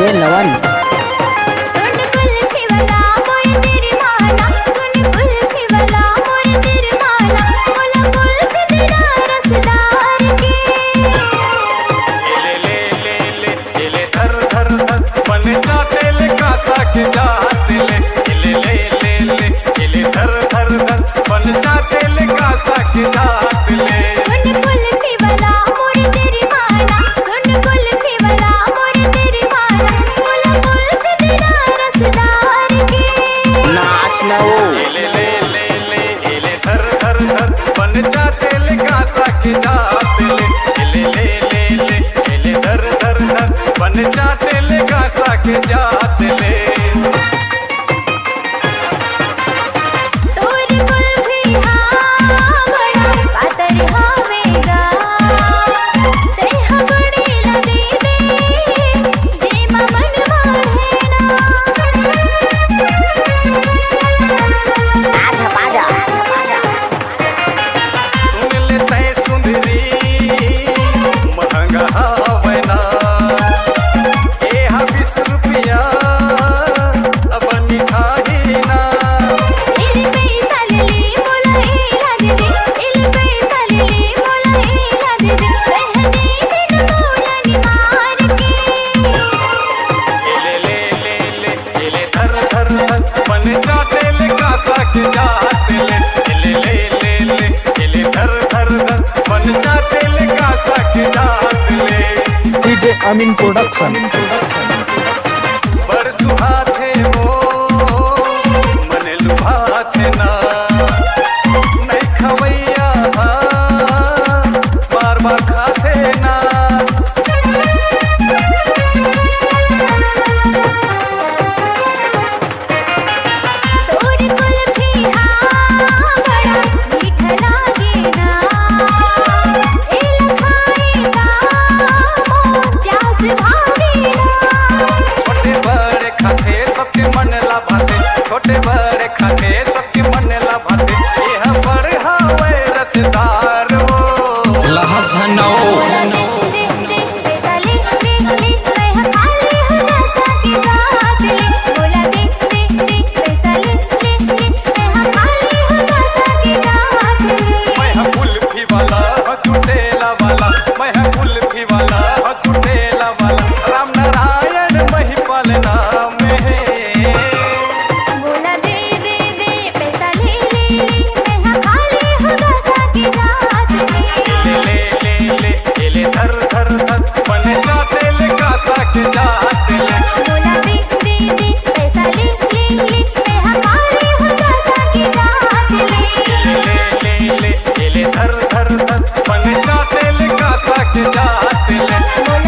DJ लवन। बन जाते ले गासा के जाते ले डीजे अमीन प्रोडक्शन। बड़ सुहाथे वो मन लुभाथे ना नहीं खवैया बार बार खाथे ना छोटे बड़े खाते सबके मन लाभाते यह पर हवे रसदार वो लहसनो मैं कुल्फी वाला झूठेला वाला मैं कुल्फी वाला झूठेला वाला राम नारायण महिपाल नाम है बन जाते ले गासा के जाते ले बन जाते ले गासा के जाते ले।